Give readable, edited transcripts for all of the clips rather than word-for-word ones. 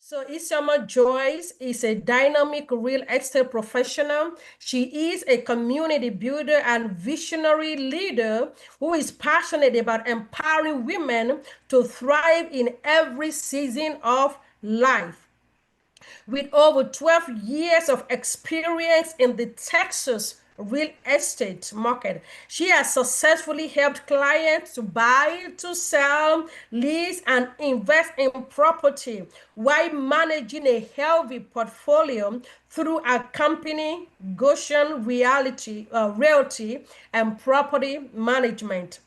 So Isioma Joyce is a dynamic real estate professional. She is a community builder and visionary leader who is passionate about empowering women to thrive in every season of life. With over 12 years of experience in the Texas real estate market, she has successfully helped clients to buy, to sell, lease, and invest in property while managing a healthy portfolio through a company, Goshen Realty, and Property Management.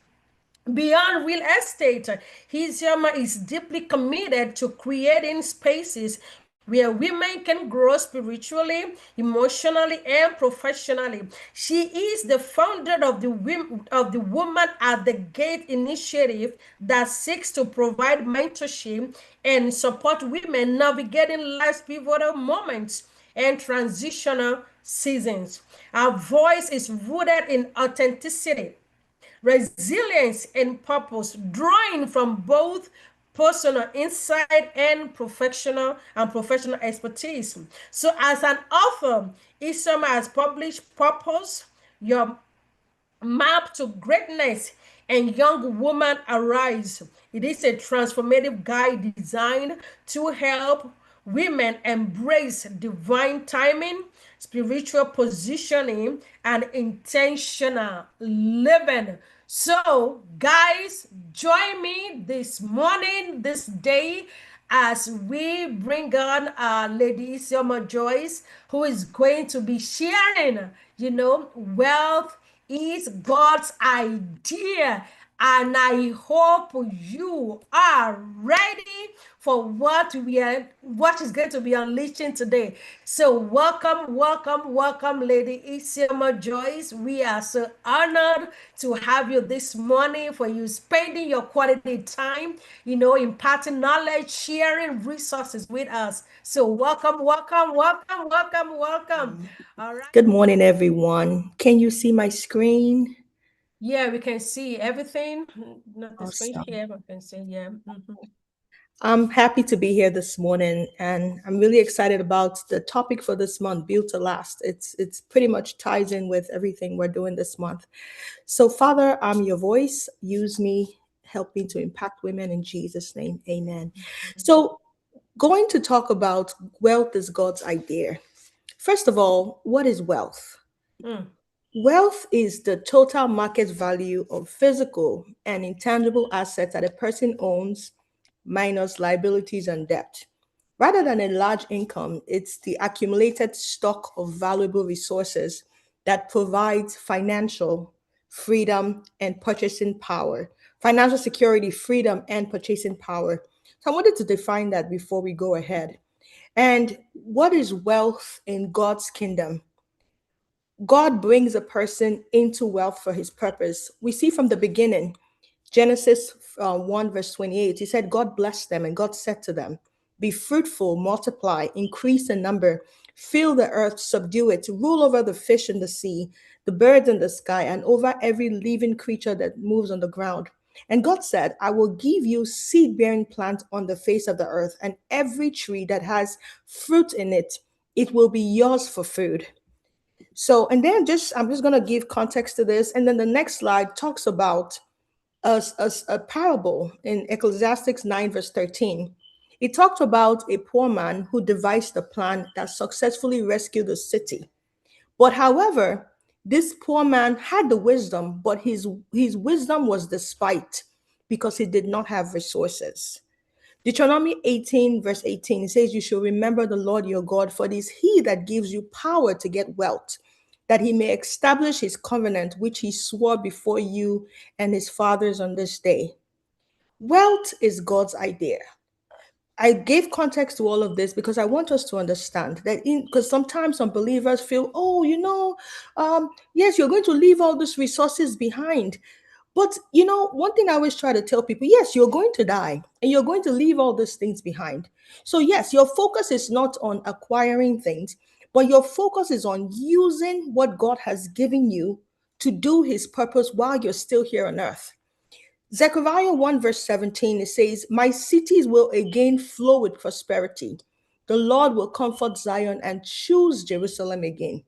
Beyond real estate, Isioma is deeply committed to creating spaces where women can grow spiritually, emotionally, and professionally. She is the founder of the Woman at the Gate initiative that seeks to provide mentorship and support women navigating life's pivotal moments and transitional seasons. Our voice is rooted in authenticity, resilience, and purpose, drawing from both personal insight and professional expertise. So, as an author, Isioma has published Purpose, Your Map to Greatness, and Young Woman Arise. It is a transformative guide designed to help women embrace divine timing, spiritual positioning, and intentional living. So, guys, join me this morning, this day, as we bring on Lady Isioma Joyce, who is going to be sharing, wealth is God's idea. And I hope you are ready for what is going to be unleashing today. So welcome, welcome, welcome, Lady Isioma Joyce. We are so honored to have you this morning, for you spending your quality time, imparting knowledge, sharing resources with us. So welcome, welcome, welcome, welcome, welcome. All right. Good morning, everyone. Can you see my screen? Yeah, we can see everything. Not the screen Awesome. here, but we can see, yeah. Mhm. I'm happy to be here this morning, and I'm really excited about the topic for this month, Built to Last. It's pretty much ties in with everything we're doing this month. So, Father, I'm your voice. Use me, help me to impact women in Jesus' name. Amen. So, going to talk about wealth is God's idea. First of all, what is wealth? Mm, Wealth is the total market value of physical and intangible assets that a person owns, minus liabilities and debt. Rather than a large income, it's the accumulated stock of valuable resources that provides financial freedom and purchasing power, financial security, freedom, and purchasing power. So I wanted to define that before we go ahead. And what is wealth in God's kingdom? God brings a person into wealth for his purpose. We see from the beginning, Genesis 1, verse 28, he said, God blessed them and God said to them, be fruitful, multiply, increase in number, fill the earth, subdue it, rule over the fish in the sea, the birds in the sky, and over every living creature that moves on the ground. And God said, I will give you seed bearing plants on the face of the earth, and every tree that has fruit in it, it will be yours for food. So, and then I'm just going to give context to this. And then the next slide talks about a parable in Ecclesiastes 9, verse 13. It talked about a poor man who devised a plan that successfully rescued the city. But however, this poor man had the wisdom, but his wisdom was despite because he did not have resources. Deuteronomy 18, verse 18, it says, you shall remember the Lord your God, for it is he that gives you power to get wealth, that he may establish his covenant, which he swore before you and his fathers on this day. Wealth is God's idea. I gave context to all of this because I want us to understand that because sometimes some believers feel, oh, yes, you're going to leave all these resources behind. But one thing I always try to tell people, yes, you're going to die and you're going to leave all these things behind. So yes, your focus is not on acquiring things, but your focus is on using what God has given you to do his purpose while you're still here on earth. Zechariah 1 verse 17, it says, my cities will again flow with prosperity. The Lord will comfort Zion and choose Jerusalem again.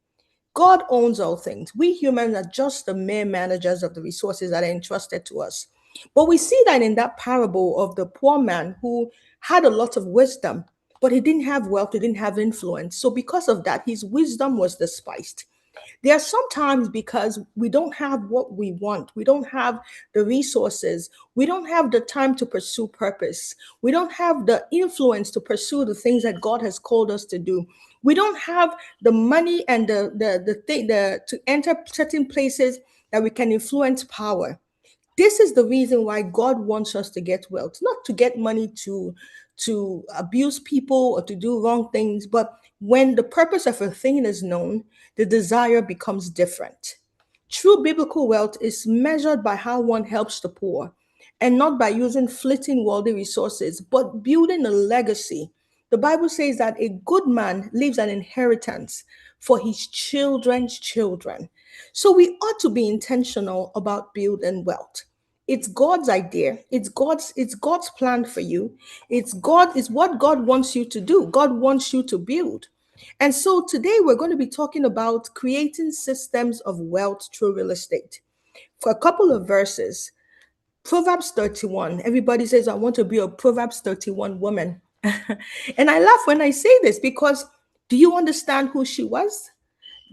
God owns all things. We humans are just the mere managers of the resources that are entrusted to us. But we see that in that parable of the poor man who had a lot of wisdom, but he didn't have wealth, he didn't have influence. So, because of that, his wisdom was despised. There are sometimes because we don't have what we want, we don't have the resources, we don't have the time to pursue purpose, we don't have the influence to pursue the things that God has called us to do. We don't have the money and the thing to enter certain places that we can influence power. This is the reason why God wants us to get wealth, not to get money to abuse people or to do wrong things, but when the purpose of a thing is known, the desire becomes different. True biblical wealth is measured by how one helps the poor and not by using fleeting worldly resources, but building a legacy. The Bible says that a good man leaves an inheritance for his children's children. So we ought to be intentional about building wealth. It's God's idea. It's God's plan for you. It's what God wants you to do. God wants you to build. And so today we're going to be talking about creating systems of wealth through real estate. For a couple of verses, Proverbs 31. Everybody says, I want to be a Proverbs 31 woman. And I laugh when I say this because do you understand who she was?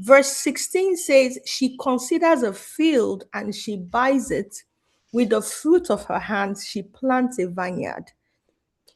Verse 16 says, she considers a field and she buys it. With the fruit of her hands, she plants a vineyard.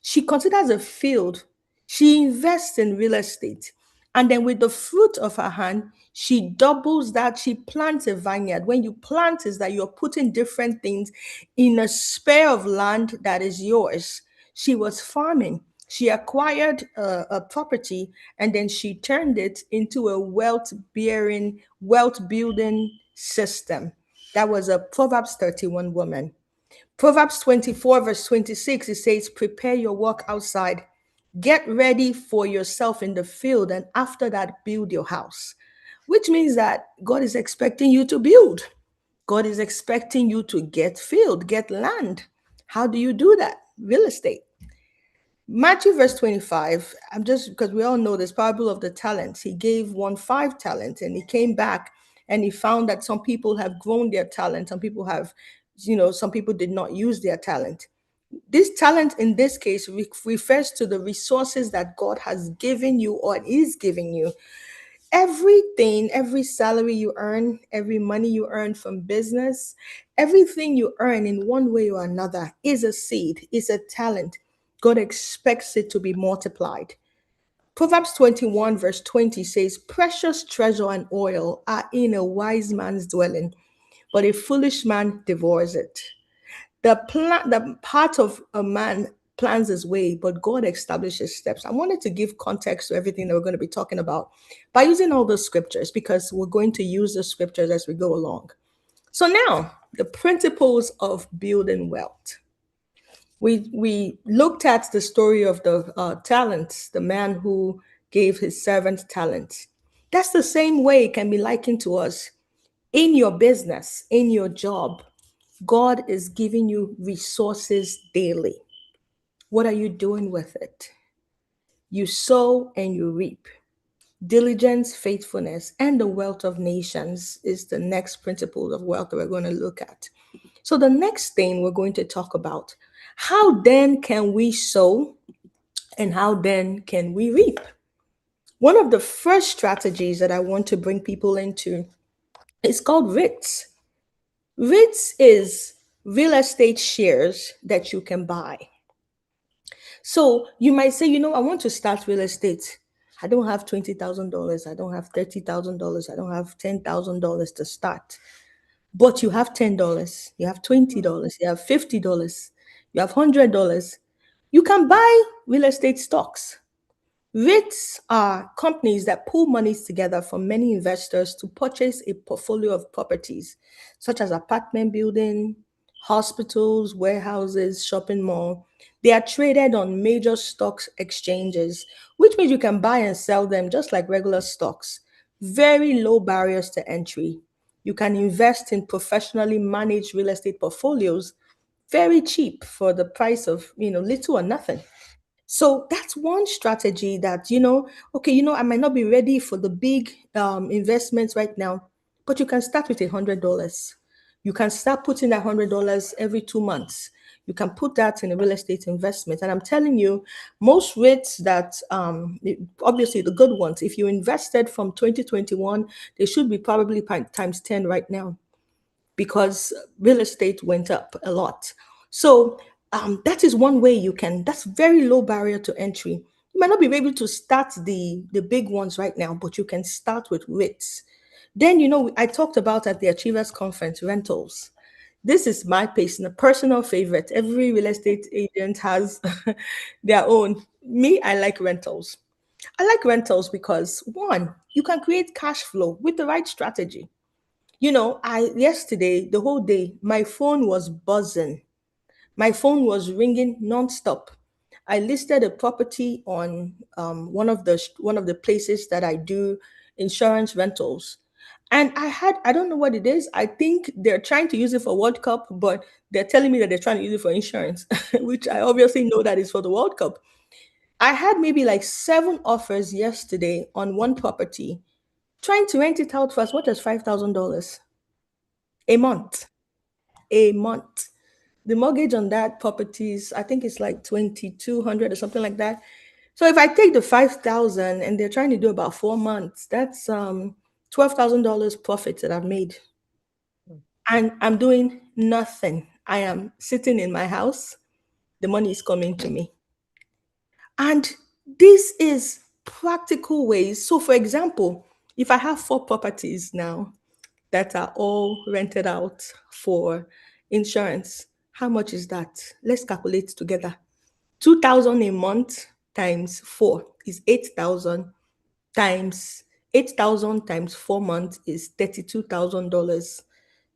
She considers a field. She invests in real estate. And then with the fruit of her hand, she doubles that. She plants a vineyard. When you plant, is that you're putting different things in a spare of land that is yours. She was farming. She acquired a property and then she turned it into a wealth bearing, wealth building system. That was a Proverbs 31 woman. Proverbs 24, verse 26, it says, prepare your work outside. Get ready for yourself in the field, and after that, build your house. Which means that God is expecting you to build. God is expecting you to get field, get land. How do you do that? Real estate. Matthew verse 25, I'm just because we all know this parable of the talents. He gave one 5 talents and he came back and he found that some people have grown their talent. Some people have, some people did not use their talent. This talent in this case refers to the resources that God has given you or is giving you. Everything, every salary you earn, every money you earn from business, everything you earn in one way or another is a seed, is a talent. God expects it to be multiplied. Proverbs 21, verse 20 says, precious treasure and oil are in a wise man's dwelling, but a foolish man devours it. The part of a man plans his way, but God establishes steps. I wanted to give context to everything that we're going to be talking about by using all the scriptures because we're going to use the scriptures as we go along. So now, the principles of building wealth. We looked at the story of the talents, the man who gave his servant talents. That's the same way it can be likened to us in your business, in your job. God is giving you resources daily. What are you doing with it? You sow and you reap. Diligence, faithfulness, and the wealth of nations is the next principle of wealth that we're going to look at. So, the next thing we're going to talk about, how then can we sow and how then can we reap? One of the first strategies that I want to bring people into is called REITs. REITs is real estate shares that you can buy. So you might say, I want to start real estate. I don't have $20,000. I don't have $30,000. I don't have $10,000 to start. But you have $10. You have $20. You have $50. You have $100. You can buy real estate stocks. REITs are companies that pool monies together from many investors to purchase a portfolio of properties, such as apartment building, hospitals, warehouses, shopping mall. They are traded on major stocks exchanges, which means you can buy and sell them just like regular stocks. Very low barriers to entry. You can invest in professionally managed real estate portfolios very cheap for the price of, little or nothing. So that's one strategy that, okay, I might not be ready for the big investments right now, but you can start with $100. You can start putting that $100 every 2 months. You can put that in a real estate investment. And I'm telling you, most rates that, obviously the good ones, if you invested from 2021, they should be probably times 10 right now because real estate went up a lot. So that is one way you can, that's very low barrier to entry. You might not be able to start the big ones right now, but you can start with rates. Then, I talked about at the Achievers Conference rentals. This is my personal favorite. Every real estate agent has their own. Me, I like rentals. I like rentals because one, you can create cash flow with the right strategy. I yesterday, the whole day, my phone was buzzing. My phone was ringing nonstop. I listed a property on one of the places that I do insurance rentals, and I don't know what it is. I think they're trying to use it for World Cup, but they're telling me that they're trying to use it for insurance, which I obviously know that is for the World Cup. I had maybe like 7 offers yesterday on one property, trying to rent it out for as much as $5,000 a month. A month. The mortgage on that property is, I think it's like 2,200 or something like that. So if I take the 5,000 and they're trying to do about 4 months, that's $12,000 profit that I've made. And I'm doing nothing. I am sitting in my house. The money is coming to me. And this is practical ways. So, for example, if I have 4 properties now that are all rented out for insurance, how much is that? Let's calculate together. 2,000 a month times 4 is 8,000 times 8,000 times 4 months is $32,000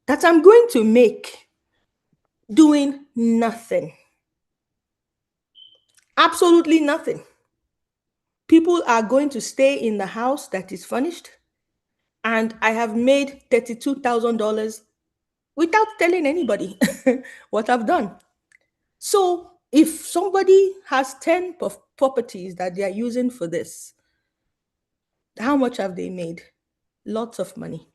that I'm going to make doing nothing. Absolutely nothing. People are going to stay in the house that is furnished, and I have made $32,000 without telling anybody what I've done. So if somebody has 10 properties that they are using for this, how much have they made? Lots of money.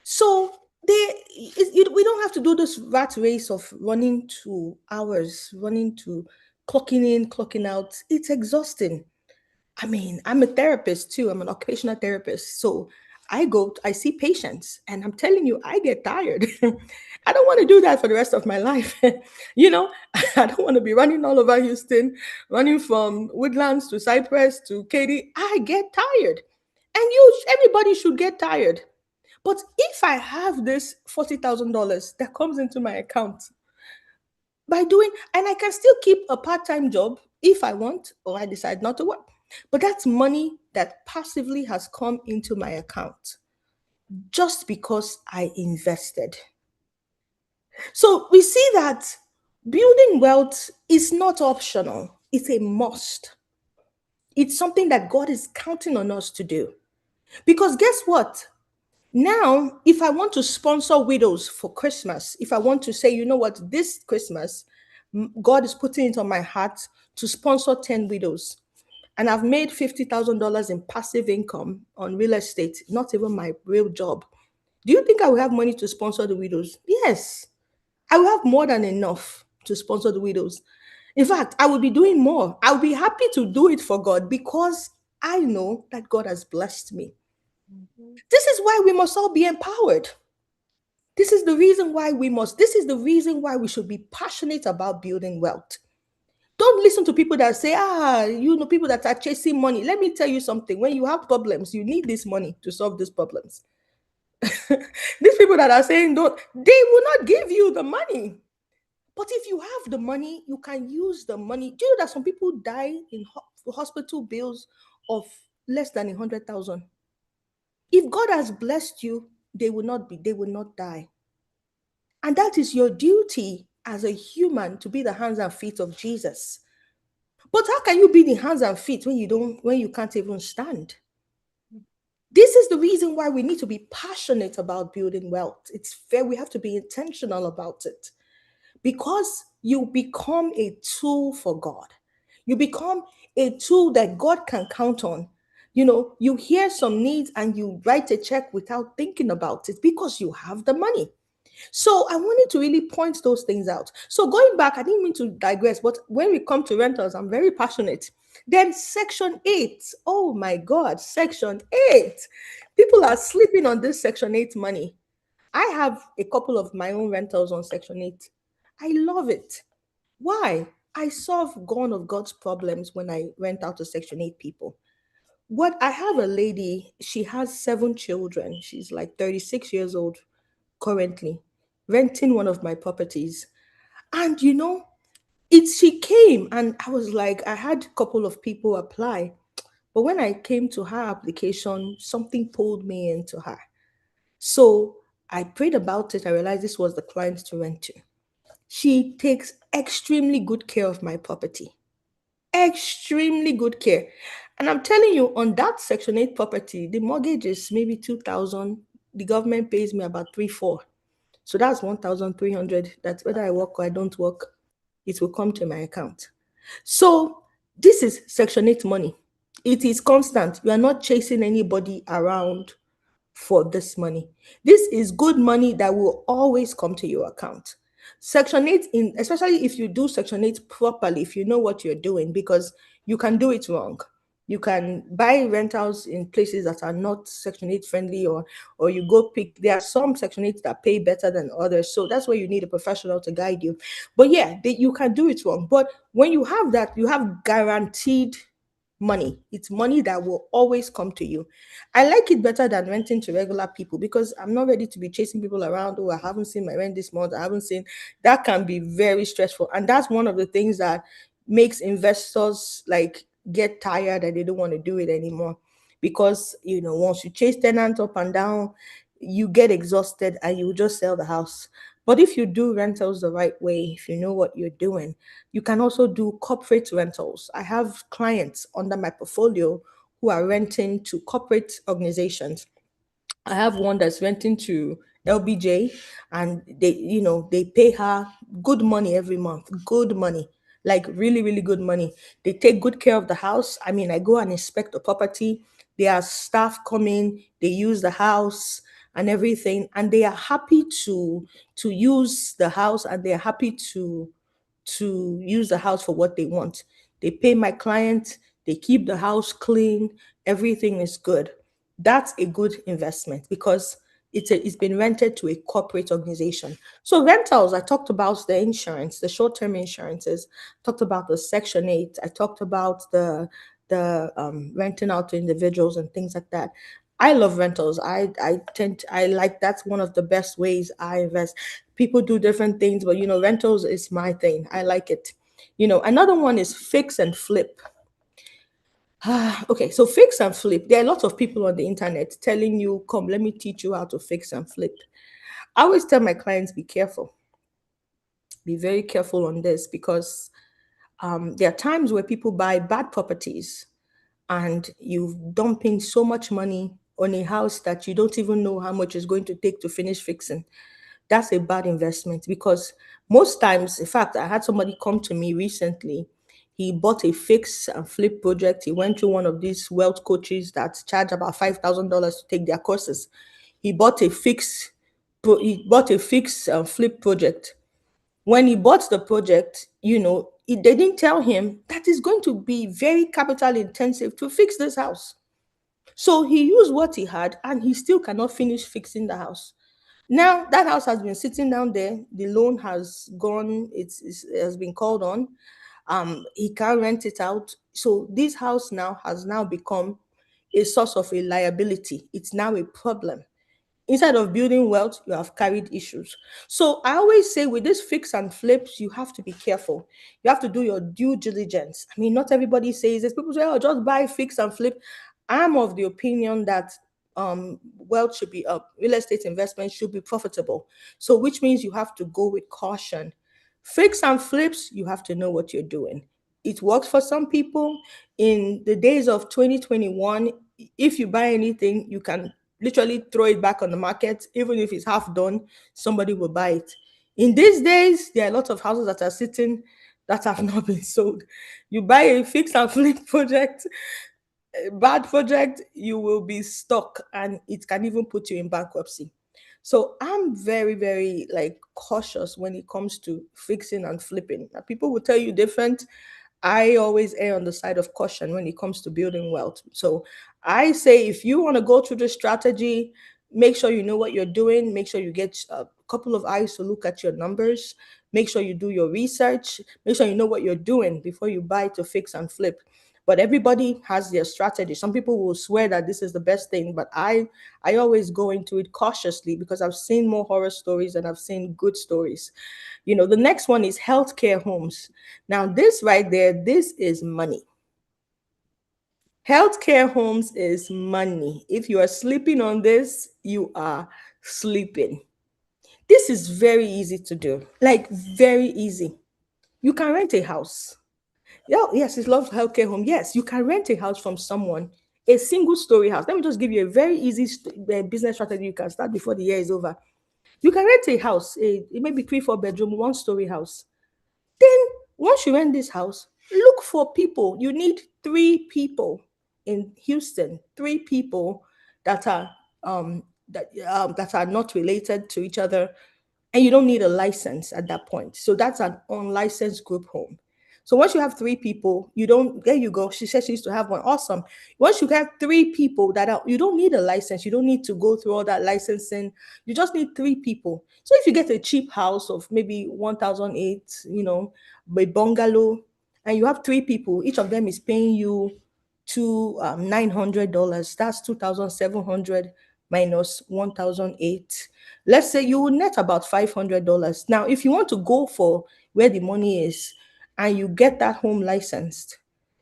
So we don't have to do this rat race of running to hours, running to clocking in, clocking out. It's exhausting. I mean, I'm a therapist too. I'm an occupational therapist. So I see patients, and I'm telling you, I get tired. I don't want to do that for the rest of my life. you know, I don't want to be running all over Houston, running from Woodlands to Cypress to Katy. I get tired. And everybody should get tired. But if I have this $40,000 that comes into my account by doing, and I can still keep a part time job if I want, or I decide not to work. But that's money that passively has come into my account just because I invested. So we see that building wealth is not optional, it's a must. It's something that God is counting on us to do. Because guess what? Now, if I want to sponsor widows for Christmas, if I want to say, you know what, this Christmas, God is putting it on my heart to sponsor 10 widows. And I've made $50,000 in passive income on real estate, not even my real job. Do you think I will have money to sponsor the widows? Yes, I will have more than enough to sponsor the widows. In fact, I will be doing more. I'll be happy to do it for God because I know that God has blessed me. Mhm. This is why we must all be empowered. This is the reason why we should be passionate about building wealth. Don't listen to people that say, people that are chasing money. Let me tell you something. When you have problems, you need this money to solve these problems. These people that are saying don't, they will not give you the money. But if you have the money, you can use the money. Do you know that some people die in hospital bills of less than 100,000? If God has blessed you, they will not die. And that is your duty as a human to be the hands and feet of Jesus. But how can you be the hands and feet when you can't even stand? This is the reason why we need to be passionate about building wealth. It's fair, we have to be intentional about it because you become a tool for God. You become a tool that God can count on. You hear some needs and you write a check without thinking about it because you have the money. So I wanted to really point those things out. So going back, I didn't mean to digress, but when we come to rentals, I'm very passionate. Then Section 8. Oh my God, Section 8. People are sleeping on this Section 8 money. I have a couple of my own rentals on Section 8. I love it. Why? I solve gone of God's problems when I rent out to Section 8 people. What I have a lady, she has 7 children. She's like 36 years old currently, renting one of my properties. And she came and I was like, I had a couple of people apply. But when I came to her application, something pulled me into her. So I prayed about it. I realized this was the client to rent to. She takes extremely good care of my property. Extremely good care. And I'm telling you, on that Section 8 property, the mortgage is maybe 2,000. The government pays me about 3, 4. So that's 1,300. That's whether I work or I don't work, it will come to my account. So this is Section 8 money. It is constant. You are not chasing anybody around for this money. This is good money that will always come to your account. Section 8, especially if you do Section 8 properly, if you know what you're doing, because you can do it wrong. You can buy rentals in places that are not Section 8 friendly, or you go pick. There are some Section 8 that pay better than others. So that's where you need a professional to guide you. But yeah, you can do it wrong. But when you have that, you have guaranteed money. It's money that will always come to you. I like it better than renting to regular people because I'm not ready to be chasing people around. Oh, I haven't seen my rent this month. I haven't seen. That can be very stressful. And that's one of the things that makes investors like get tired and they don't want to do it anymore. Because once you chase tenants up and down, you get exhausted and you just sell the house. But if you do rentals the right way, if you know what you're doing, you can also do corporate rentals. I have clients under my portfolio who are renting to corporate organizations. I have one that's renting to LBJ, and they pay her good money every month. Good money. Like really, really good money. They take good care of the house. I mean, I go and inspect the property. Their staff come in, they use the house and everything, and they are happy to use the house, and they're happy to use the house for what they want. They pay my client, they keep the house clean, everything is good. That's a good investment because it's been rented to a corporate organization. So rentals, I talked about the insurance, the short-term insurances, talked about the Section 8, I talked about the renting out to individuals and things like that. I love rentals. I like that's one of the best ways I invest. People do different things, but rentals is my thing. I like it. Another one is fix and flip. Okay, so fix and flip. There are a lot of people on the internet telling you, come, let me teach you how to fix and flip. I always tell my clients, be careful. Be very careful on this because there are times where people buy bad properties and you've dumping so much money on a house that you don't even know how much it's going to take to finish fixing. That's a bad investment because most times, in fact, I had somebody come to me recently. He bought a fix and flip project. He went to one of these wealth coaches that charge about $5,000 to take their courses. He bought a fix and flip project. When he bought the project, they didn't tell him that it's going to be very capital intensive to fix this house. So he used what he had and he still cannot finish fixing the house. Now that house has been sitting down there. The loan has gone. It has been called on. He can't rent it out. So this house has now become a source of a liability. It's now a problem. Instead of building wealth, you have carried issues. So I always say with this fix and flips, you have to be careful. You have to do your due diligence. I mean, not everybody says this. People say, oh, just buy, fix and flip. I'm of the opinion that wealth should be up. Real estate investment should be profitable. So which means you have to go with caution. Fix and flips, you have to know what you're doing. It works for some people. In the days of 2021, if you buy anything, you can literally throw it back on the market. Even if it's half done, somebody will buy it. In these days, there are a lot of houses that are sitting that have not been sold. You buy a fix and flip project, a bad project, you will be stuck and it can even put you in bankruptcy. So I'm very, very like cautious when it comes to fixing and flipping. Now, people will tell you different. I always err on the side of caution when it comes to building wealth. So I say if you want to go through this strategy, make sure you know what you're doing. Make sure you get a couple of eyes to look at your numbers. Make sure you do your research. Make sure you know what you're doing before you buy to fix and flip. But everybody has their strategy. Some people will swear that this is the best thing, but I always go into it cautiously because I've seen more horror stories and I've seen good stories. The next one is healthcare homes. Now, this right there, this is money. Healthcare homes is money. If you are sleeping on this, you are sleeping. This is very easy to do, like very easy. You can rent a house. Yeah, yes, it's love healthcare home. Yes, you can rent a house from someone, a single story house. Let me just give you a very easy business strategy you can start before the year is over. You can rent a house, it may be 3, 4 bedroom, one story house. Then, once you rent this house, look for people. You need 3 people in Houston, 3 people that are that are not related to each other, and you don't need a license at that point. So that's an unlicensed group home. So once you have 3 people, you don't, there you go. She said she used to have one. Awesome. Once you have 3 people that are, you don't need a license. You don't need to go through all that licensing. You just need 3 people. So if you get a cheap house of maybe 1,008, a bungalow, and you have 3 people, each of them is paying you to $900. That's 2,700 minus 1,008. Let's say you will net about $500. Now, if you want to go for where the money is and you get that home licensed,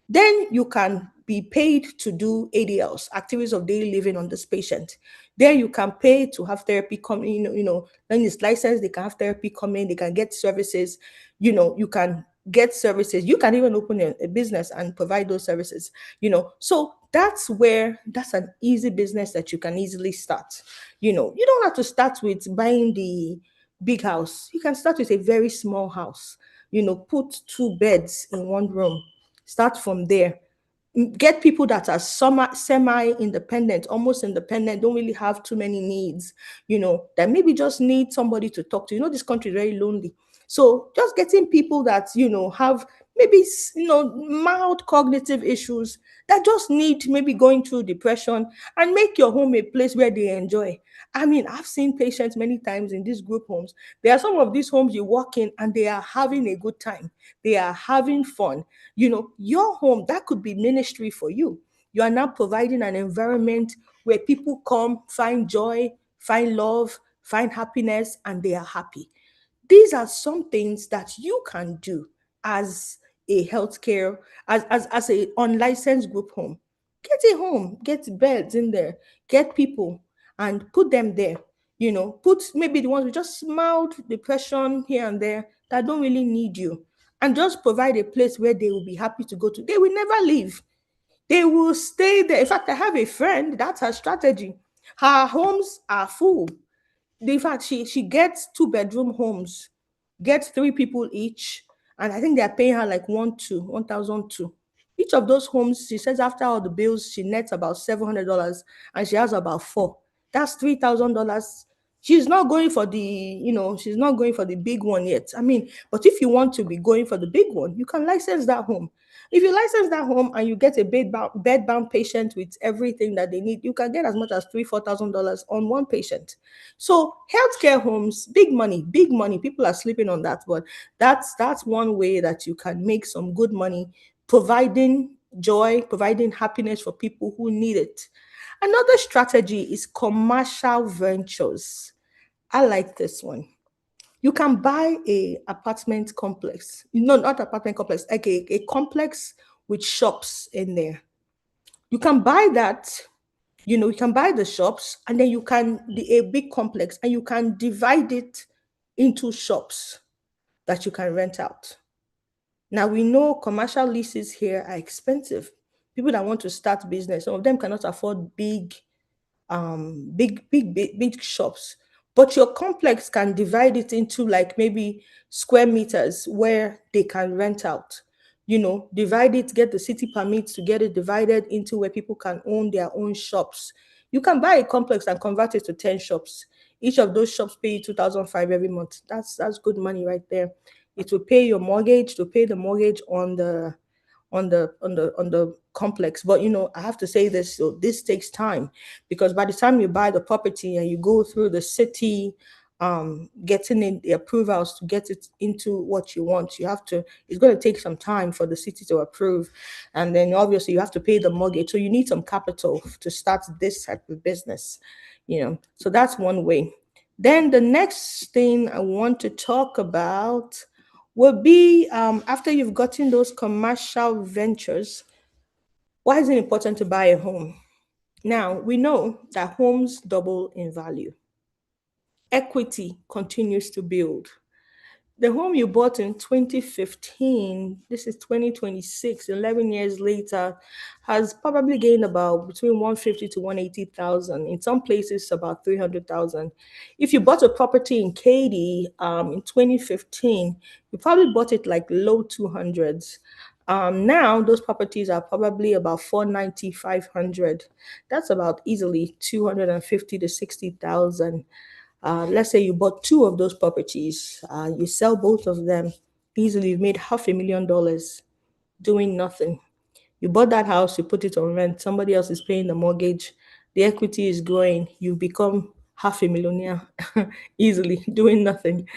then you can be paid to do ADLs, activities of daily living on this patient. Then you can pay to have therapy come in, when it's licensed, they can have therapy come in, they can get services, you can get services. You can even open a business and provide those services, So that's an easy business that you can easily start. You don't have to start with buying the big house. You can start with a very small house, put 2 beds in one room. Start from there. Get people that are semi-independent, almost independent, don't really have too many needs, that maybe just need somebody to talk to. This country is very lonely. So just getting people that, have maybe, mild cognitive issues, that just need maybe going through depression, and make your home a place where they enjoy. I mean, I've seen patients many times in these group homes. There are some of these homes you walk in and they are having a good time. They are having fun. Your home, that could be ministry for you. You are now providing an environment where people come, find joy, find love, find happiness, and they are happy. These are some things that you can do as a healthcare, as a unlicensed group home. Get a home, get beds in there, get people and put them there. Put maybe the ones with just mild depression here and there that don't really need you, and just provide a place where they will be happy to go to. They will never leave. They will stay there. In fact, I have a friend, that's her strategy. Her homes are full. In fact, she gets 2 bedroom homes, gets 3 people each, and I think they're paying her like 1,002. Each of those homes, she says after all the bills, she nets about $700, and she has about four. That's $3,000. She's not going for the big one yet. I mean, but if you want to be going for the big one, you can license that home. If you license that home and you get a bed bound patient with everything that they need, you can get as much as $3,000-4,000 on one patient. So healthcare homes, big money, big money. People are sleeping on that, but that's one way that you can make some good money, providing joy, providing happiness for people who need it. Another strategy is commercial ventures. I like this one. You can buy a apartment complex. No, not apartment complex, like a complex with shops in there. You can buy that, you can buy the shops, and then a big complex, and you can divide it into shops that you can rent out. Now we know commercial leases here are expensive. People that want to start business, some of them cannot afford big shops. But your complex can divide it into like maybe square meters where they can rent out. Divide it, get the city permits to get it divided into where people can own their own shops. You can buy a complex and convert it to 10 shops. Each of those shops pay you 2,500 every month. That's good money right there. It will pay your mortgage, to pay the mortgage on the complex. But I have to say this, so this takes time, because by the time you buy the property and you go through the city, getting in the approvals to get it into what you want, it's going to take some time for the city to approve. And then obviously you have to pay the mortgage, so you need some capital to start this type of business. So that's one way. Then the next thing I want to talk about will be, after you've gotten those commercial ventures, why is it important to buy a home? Now, we know that homes double in value, equity continues to build. The home you bought in 2015, this is 2026, 11 years later, has probably gained about between 150 to 180,000. In some places, about 300,000. If you bought a property in Katy in 2015, you probably bought it like low 200s. Now, those properties are probably about 490, 500. That's about easily 250 to 60,000. Let's say you bought two of those properties, you sell both of them, easily you've made $500,000 doing nothing. You bought that house, you put it on rent, somebody else is paying the mortgage, the equity is growing, you've become half a millionaire easily doing nothing.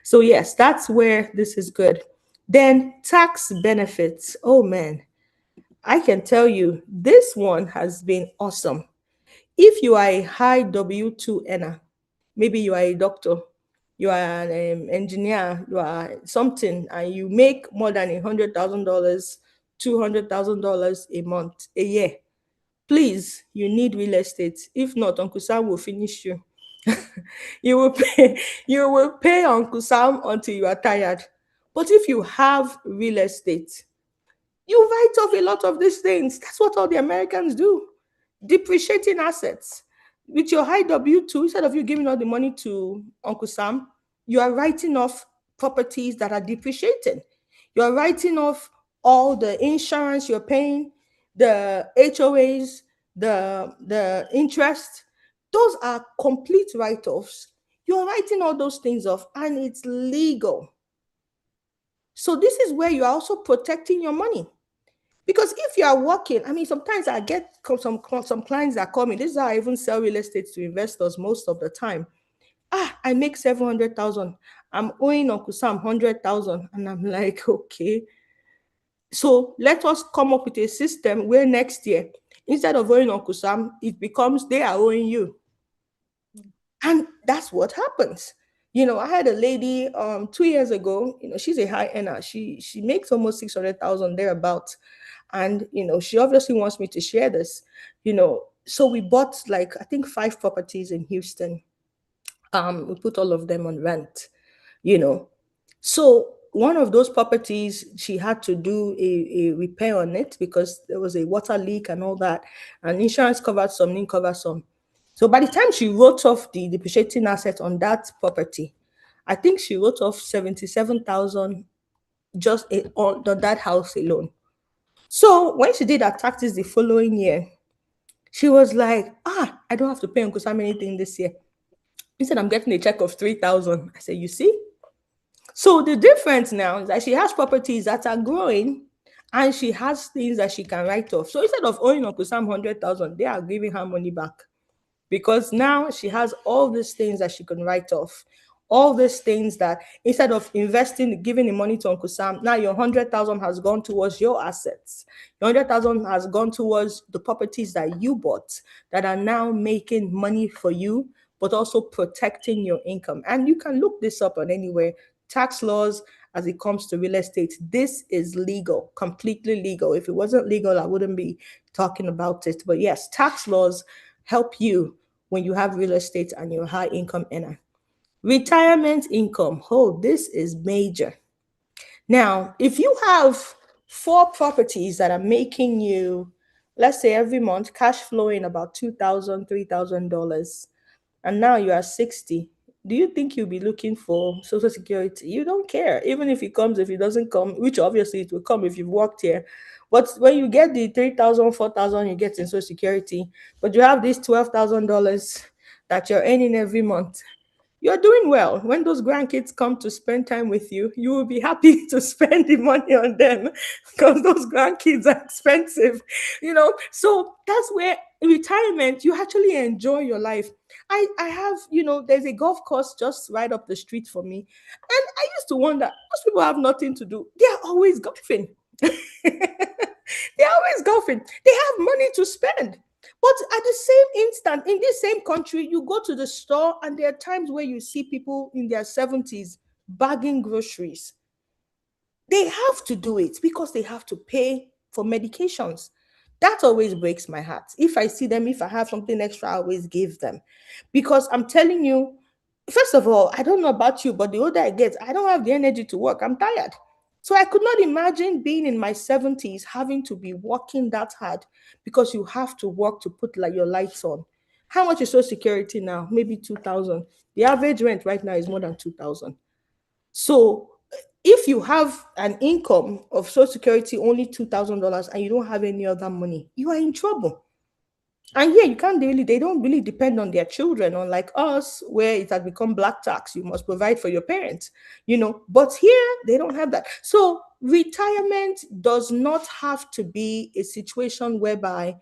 So, yes, that's where this is good. Then, tax benefits. Oh man, I can tell you this one has been awesome. If you are a high W 2 earner, maybe you are a doctor, you are an engineer, you are something, and you make more than $100,000, $200,000 a month, a year. Please, you need real estate. If not, Uncle Sam will finish you. You will pay Uncle Sam until you are tired. But if you have real estate, you write off a lot of these things. That's what all the Americans do. Depreciating assets. With your high W 2, instead of you giving all the money to Uncle Sam, you are writing off properties that are depreciating. You are writing off all the insurance you're paying, the HOAs, the interest. Those are complete write offs. You're writing all those things off, and it's legal. So, this is where you're also protecting your money. Because if you are working, I mean, sometimes I get some clients that call me. This is how I even sell real estate to investors most of the time. I make 700,000. I'm owing Uncle Sam 100,000, and I'm like, okay. So let us come up with a system where next year, instead of owing Uncle Sam, it becomes they are owing you. And that's what happens. I had a lady 2 years ago, she's a high earner. She makes almost 600,000 thereabouts. And she obviously wants me to share this. So we bought like I think 5 properties in Houston. We put all of them on rent, you know. So one of those properties, she had to do a repair on it because there was a water leak and all that. And insurance covered some, didn't cover some. So by the time she wrote off the depreciating asset on that property, I think she wrote off 77,000 just on that house alone. So when she did her taxes the following year, she was like, I don't have to pay Uncle Sam anything this year. Instead, I'm getting a check of 3,000. I said, you see? So the difference now is that she has properties that are growing and she has things that she can write off. So instead of owing Uncle Sam 100,000, they are giving her money back because now she has all these things that she can write off. All these things that instead of investing, giving the money to Uncle Sam, now your 100,000 has gone towards your assets. Your 100,000 has gone towards the properties that you bought that are now making money for you, but also protecting your income. And you can look this up on anywhere. Tax laws as it comes to real estate. This is legal, completely legal. If it wasn't legal, I wouldn't be talking about it. But yes, tax laws help you when you have real estate and you're a high income earner. Retirement income. Oh, this is major. Now, if you have 4 properties that are making you, let's say every month, cash flowing about $2,000, $3,000, and now you are 60, do you think you'll be looking for social security? You don't care. Even if it comes, if it doesn't come, which obviously it will come if you've worked here. But when you get the 3,000, 4,000, you get in social security, but you have this $12,000 that you're earning every month, you're doing well. When those grandkids come to spend time with you, you will be happy to spend the money on them because those grandkids are expensive, So that's where retirement, you actually enjoy your life. I have, there's a golf course just right up the street for me. And I used to wonder, most people have nothing to do. They're always golfing. They're always golfing. They have money to spend. But at the same instant, in this same country, you go to the store and there are times where you see people in their 70s bagging groceries. They have to do it because they have to pay for medications. That always breaks my heart. If I see them, if I have something extra, I always give them. Because I'm telling you, first of all, I don't know about you, but the older I get, I don't have the energy to work. I'm tired. So I could not imagine being in my 70s having to be working that hard because you have to work to put like your lights on. How much is Social Security now? Maybe 2,000. The average rent right now is more than 2,000. So if you have an income of Social Security only $2,000 and you don't have any other money, you are in trouble. And yeah, you can't really, they don't really depend on their children, unlike us, where it has become black tax. You must provide for your parents. But here, they don't have that. So retirement does not have to be a situation whereby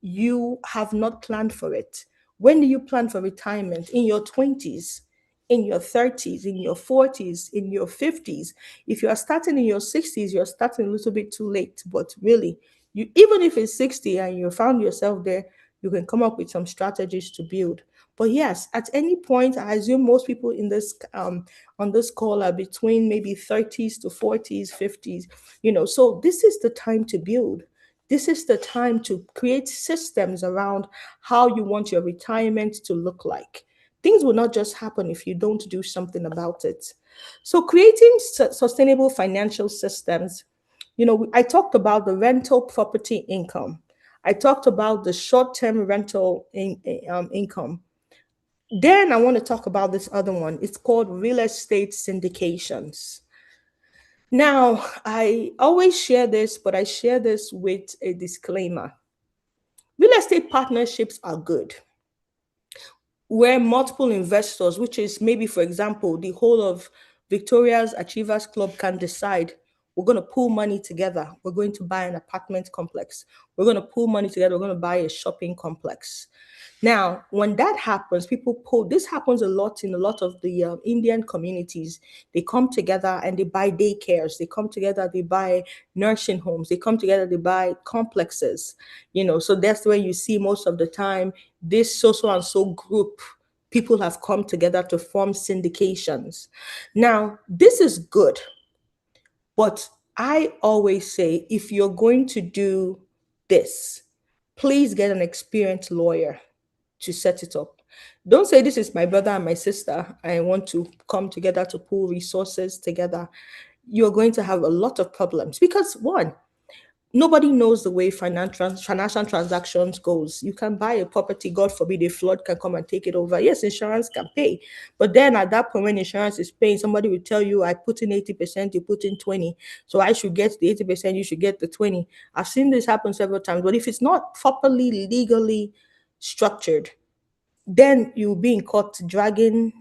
you have not planned for it. When do you plan for retirement? In your 20s, in your 30s, in your 40s, in your 50s. If you are starting in your 60s, you're starting a little bit too late. But really, you, even if it's 60 and you found yourself there, you can come up with some strategies to build. But yes, at any point, I assume most people in this on this call are between maybe 30s to 40s, 50s. So this is the time to build. This is the time to create systems around how you want your retirement to look like. Things will not just happen if you don't do something about it. So, creating sustainable financial systems, I talked about the rental property income. I talked about the short term rental income. Then I want to talk about this other one. It's called real estate syndications. Now, I always share this, but I share this with a disclaimer. Real estate partnerships are good, where multiple investors, which is maybe, for example, the whole of Victoria's Achievers Club can decide we're going to pool money together. We're going to buy an apartment complex. We're going to pool money together. We're going to buy a shopping complex. Now, when that happens, people pull. This happens a lot in a lot of the Indian communities. They come together and they buy daycares. They come together, they buy nursing homes. They come together, they buy complexes. So that's where you see most of the time this so and so group. People have come together to form syndications. Now, this is good, but I always say if you're going to do this, please get an experienced lawyer to set it up. Don't say this is my brother and my sister. I want to come together to pool resources together. You're going to have a lot of problems because one, nobody knows the way financial transactions goes. You can buy a property, God forbid a flood can come and take it over. Yes, insurance can pay. But then at that point when insurance is paying, somebody will tell you, I put in 80%, you put in 20. So I should get the 80%, you should get the 20. I've seen this happen several times. But if it's not properly legally structured, then you're being caught dragging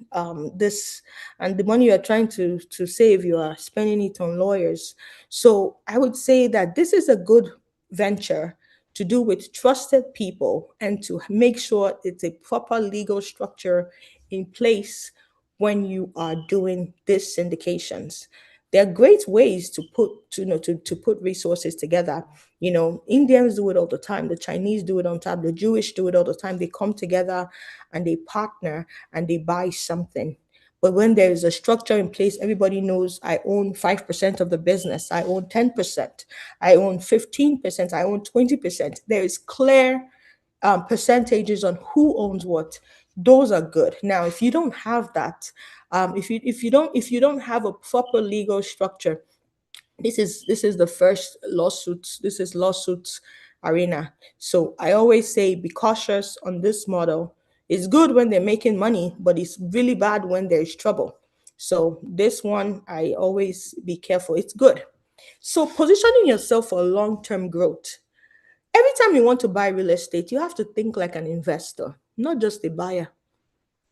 this, and the money you're trying to save, you are spending it on lawyers. So I would say that this is a good venture to do with trusted people and to make sure it's a proper legal structure in place when you are doing these syndications. There are great ways to put resources together. Indians do it all the time, the Chinese do it on top, the Jewish do it all the time. They come together and they partner and they buy something. But when there is a structure in place, everybody knows I own 5% of the business, I own 10%, I own 15%, I own 20%. There is clear percentages on who owns what. Those are good. Now, if you don't have that, if you don't have a proper legal structure, this is the first lawsuit. This is lawsuits arena. So I always say be cautious on this model. It's good when they're making money, but it's really bad when there's trouble. So this one, I always be careful. It's good. So positioning yourself for long-term growth. Every time you want to buy real estate, you have to think like an investor, not just a buyer.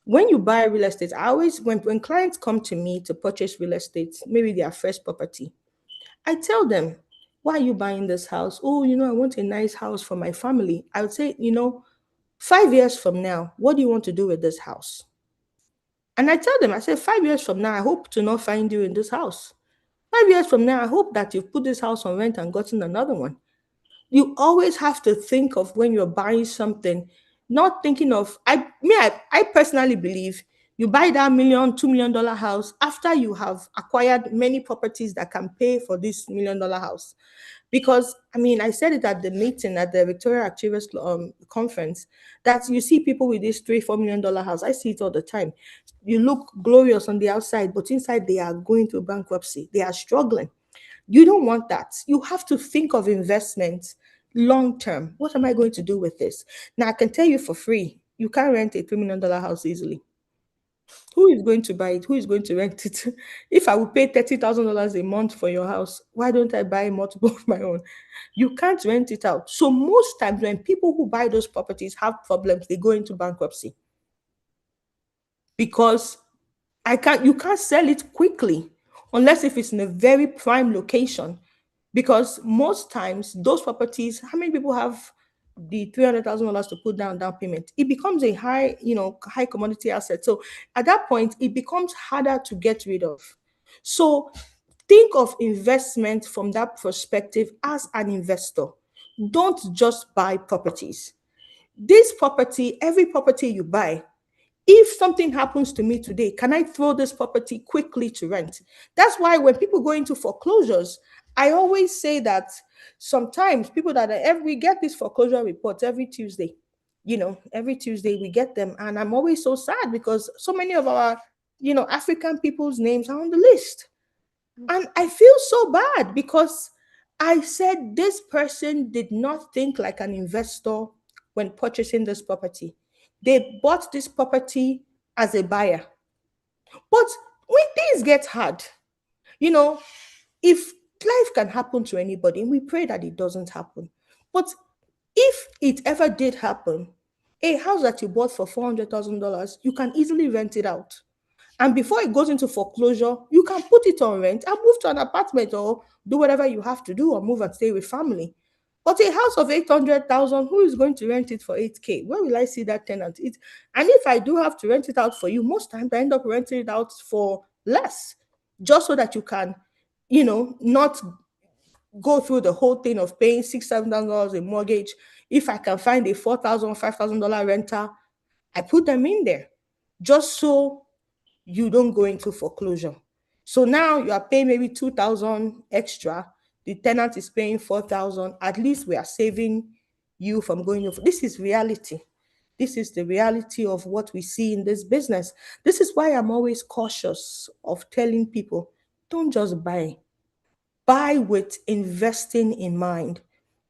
When you buy real estate, I always when clients come to me to purchase real estate, maybe their first property, I tell them, why are you buying this house? Oh, I want a nice house for my family. I would say, 5 years from now, what do you want to do with this house? And I tell them, I say, 5 years from now, I hope to not find you in this house. 5 years from now, I hope that you've put this house on rent and gotten another one. You always have to think of when you're buying something, not thinking of I personally believe you buy that $1 million, $2 million house after you have acquired many properties that can pay for this $1 million house. Because I said it at the meeting at the Victoria Activists conference, that you see people with this $3 4 million house. I see it all the time. You look glorious on the outside, but inside they are going to bankruptcy. They are struggling. You don't want that. You have to think of investment long term. What am I going to do with this? Now, I can tell you for free, you can't rent a $3 million house easily. Who is going to buy it? Who is going to rent it? If I would pay $30,000 a month for your house, why don't I buy multiple of my own? You can't rent it out. So, most times when people who buy those properties have problems, they go into bankruptcy because you can't sell it quickly unless if it's in a very prime location. Because most times those properties, how many people have the $300,000 to put down payment? It becomes a high commodity asset. So at that point, it becomes harder to get rid of. So think of investment from that perspective as an investor. Don't just buy properties. This property, every property you buy, if something happens to me today, can I throw this property quickly to rent? That's why when people go into foreclosures, I always say that sometimes people we get these foreclosure reports every Tuesday. Every Tuesday we get them. And I'm always so sad because so many of our, African people's names are on the list. And I feel so bad because I said this person did not think like an investor when purchasing this property. They bought this property as a buyer. But when things get hard, you know, if life can happen to anybody, and we pray that it doesn't happen. But if it ever did happen, a house that you bought for $400,000, you can easily rent it out. And before it goes into foreclosure, you can put it on rent and move to an apartment or do whatever you have to do or move and stay with family. But a house of 800,000, who is going to rent it for 8K? Where will I see that tenant? And if I do have to rent it out for you, most times I end up renting it out for less, just so that you can, not go through the whole thing of paying $6,000, $7,000 a mortgage. If I can find a $4,000, $5,000 renter, I put them in there just so you don't go into foreclosure. So now you are paying maybe 2,000 extra. The tenant is paying 4,000. At least we are saving you from going over. This is reality. This is the reality of what we see in this business. This is why I'm always cautious of telling people, don't just buy. Buy with investing in mind.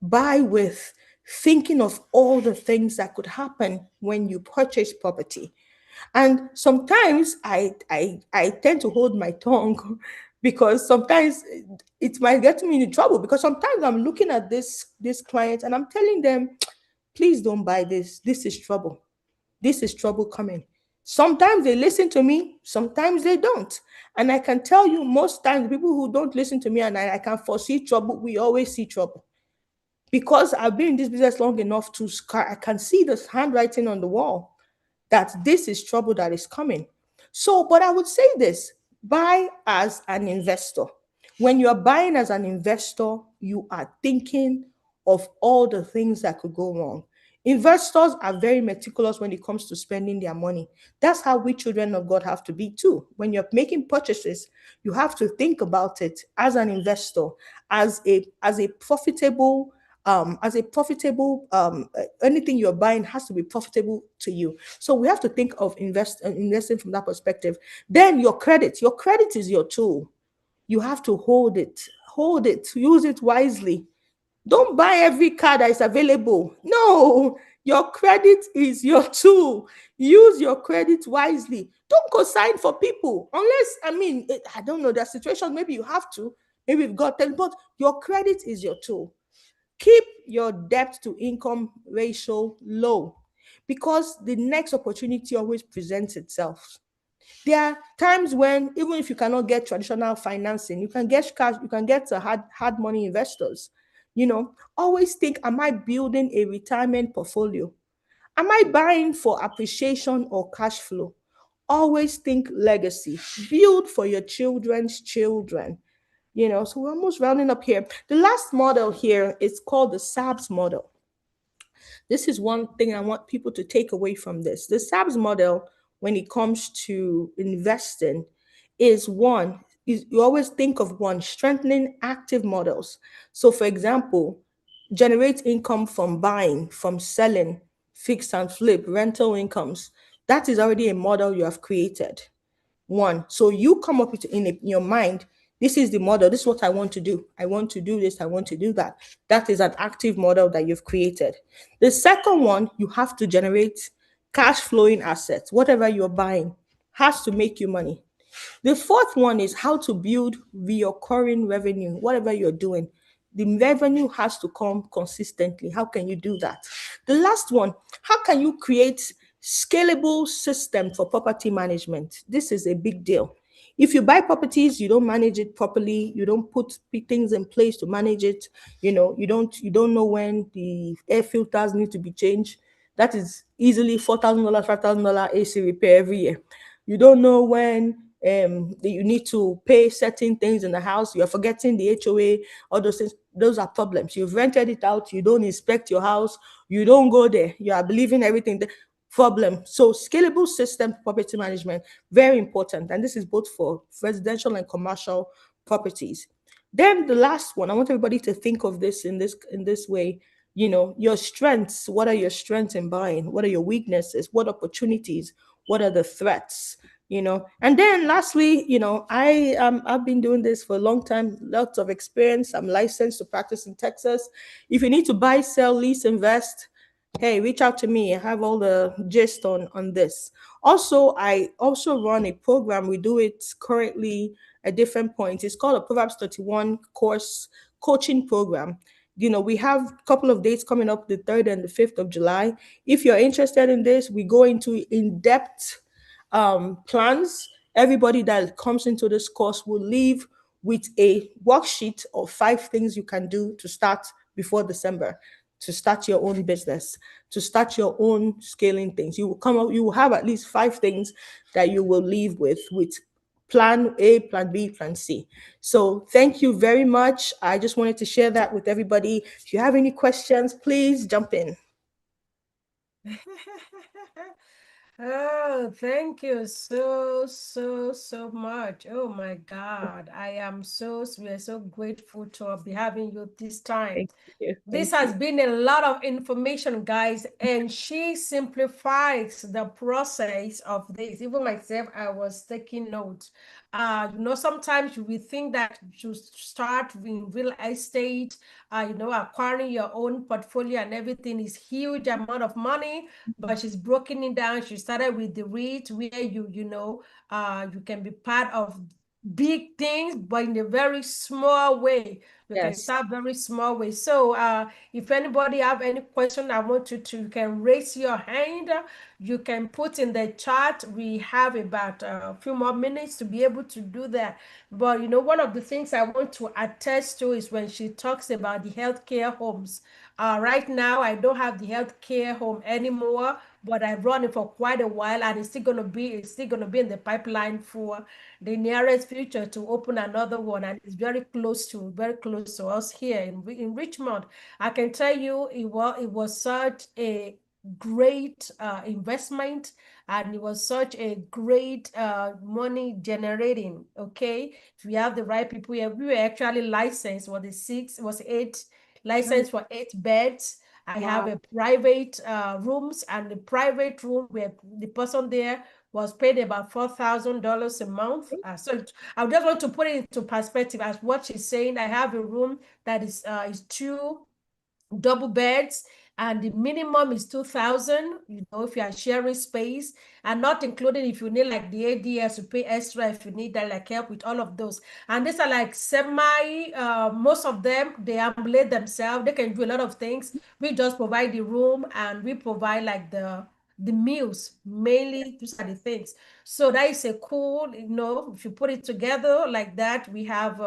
Buy with thinking of all the things that could happen when you purchase property. And sometimes I tend to hold my tongue because sometimes it might get me in trouble, because sometimes I'm looking at this client and I'm telling them, please don't buy this. This is trouble. This is trouble coming. Sometimes they listen to me, sometimes they don't. And I can tell you, most times, people who don't listen to me and I can foresee trouble, we always see trouble. Because I've been in this business long enough I can see this handwriting on the wall that this is trouble that is coming. So, but I would say this: buy as an investor. When you are buying as an investor, you are thinking of all the things that could go wrong. Investors are very meticulous when it comes to spending their money. That's how we children of God have to be too. When you're making purchases, you have to think about it as an investor, as a profitable anything you're buying has to be profitable to you. So we have to think of investing from that perspective. Then your credit is your tool. You have to hold it, use it wisely. Don't buy every car that is available. No, Your credit is your tool. Use your credit wisely. Don't go sign for people unless, I mean, I don't know, there are situations maybe you have to, maybe you've got them, but your credit is your tool. Keep your debt to income ratio low because the next opportunity always presents itself. There are times when even if you cannot get traditional financing, you can get cash, you can get hard money investors. Always think, am I building a retirement portfolio? Am I buying for appreciation or cash flow? Always think legacy. Build for your children's children. So we're almost rounding up here. The last model here is called the SABS model. This is one thing I want people to take away from this. The SABS model, when it comes to investing, is one, is you always think of one, strengthening active models. So, for example, generate income from buying, from selling, fix and flip, rental incomes. That is already a model you have created. One. So you come up with in your mind, this is the model, this is what I want to do. I want to do this, I want to do that. That is an active model that you've created. The second one, you have to generate cash flowing assets. Whatever you're buying has to make you money. The fourth one is how to build recurring revenue, whatever you're doing. The revenue has to come consistently. How can you do that? The last one, how can you create scalable system for property management? This is a big deal. If you buy properties, you don't manage it properly, you don't put things in place to manage it, you don't know when the air filters need to be changed. That is easily $4,000, $5,000 AC repair every year. You don't know when you need to pay certain things in the house. You're forgetting the HOA, all those things. Those are problems. You've rented it out. You don't inspect your house. You don't go there. You are believing everything. Problem. So scalable system property management, very important. And this is both for residential and commercial properties. Then the last one, I want everybody to think of this in this way. Your strengths. What are your strengths in buying? What are your weaknesses? What opportunities? What are the threats? And then lastly, I've been doing this for a long time, lots of experience. I'm licensed to practice in Texas. If you need to buy, sell, lease, invest, hey, reach out to me. I have all the gist on this. Also, I also run a program. We do it currently at different points. It's called a Proverbs 31 course coaching program. We have a couple of dates coming up, the 3rd and the 5th of July. If you're interested in this, we go into in-depth plans. Everybody that comes into this course will leave with a worksheet of 5 things you can do to start before December, to start your own business, to start your own scaling things. You will come up, you will have at least 5 things that you will leave with plan A, plan B, plan C. So thank you very much. I just wanted to share that with everybody. If you have any questions, please jump in. Oh, thank you so, so, so much. Oh my God. We are so grateful to be having you this time. Thank you. This Thank has you. been a lot of information, guys, and she simplifies the process of this. Even myself, I was taking notes. Sometimes we think that to start in real estate, acquiring your own portfolio and everything is huge amount of money, but she's broken it down. She started with the REIT where you can be part of big things, but in a very small way. You can Yes. start very small way. So if anybody have any question, I want you can raise your hand. You can put in the chat. We have about a few more minutes to be able to do that. But one of the things I want to attest to is when she talks about the healthcare homes. Right now, I don't have the healthcare home anymore, but I've run it for quite a while, and it's still gonna be in the pipeline for the nearest future to open another one, and it's very close to us here in Richmond. I can tell you, it was such a great investment, and it was such a great money generating. Okay, if we have the right people here, we were actually licensed for the six, was eight licensed for 8 beds. I have Wow. a private rooms, and the private room where the person there was paid about $4,000 a month. So I just want to put it into perspective as what she's saying. I have a room that is 2 double beds, and the minimum is 2,000, if you are sharing space, and not including if you need like the ADS to pay extra if you need that like help with all of those. And these are like most of them, they ambulate themselves. They can do a lot of things. We just provide the room and we provide like the meals, mainly these are the things. So that is a cool, if you put it together like that. We have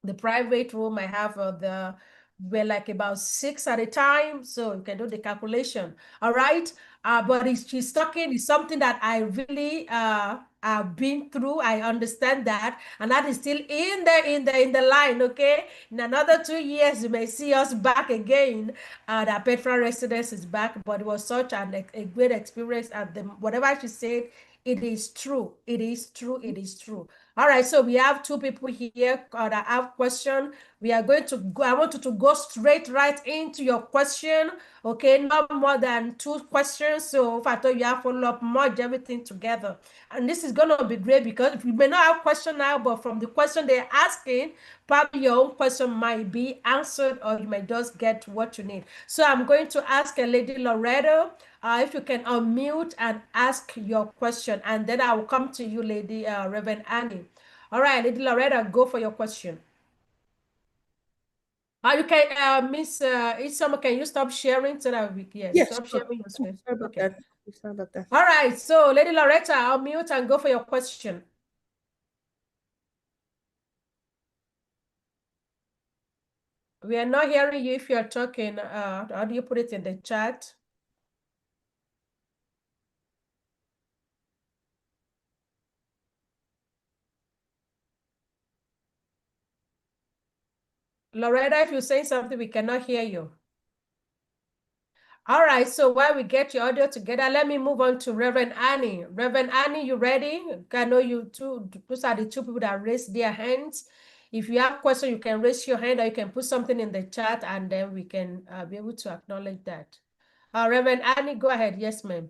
the private room. I have we're like about 6 at a time, so you can do the calculation. All right. But she's talking is something that I really have been through. I understand that, and that is still in the line. Okay, in another 2 years, you may see us back again. The Petra residence is back, but it was such a great experience. And whatever she said, it is true. It is true. It is true. All right, so we have two people here that have question. We are going to go. I want you to go straight right into your question. Okay, not more than 2 questions. So if I told you have follow up, merge everything together. And this is gonna be great because we may not have question now, but from the question they're asking, probably your own question might be answered, or you might just get what you need. So I'm going to ask a lady Loretta, if you can unmute and ask your question, and then I will come to you, Lady Reverend Annie. All right, Lady Loretta, go for your question. You can, Miss Isioma, can you stop sharing so that yes, Yes, stop sure. sharing your Oh, screen. sorry about Okay. that. Sorry about that. All right, so Lady Loretta, unmute and go for your question. We are not hearing you if you're talking. How do you put it in the chat? Loretta, if you say something, we cannot hear you. All right, so while we get your audio together, let me move on to Reverend Annie. Reverend Annie, you ready? I know you two, those are the two people that raised their hands. If you have questions, you can raise your hand or you can put something in the chat and then we can be able to acknowledge that. Reverend Annie, go ahead. Yes, ma'am.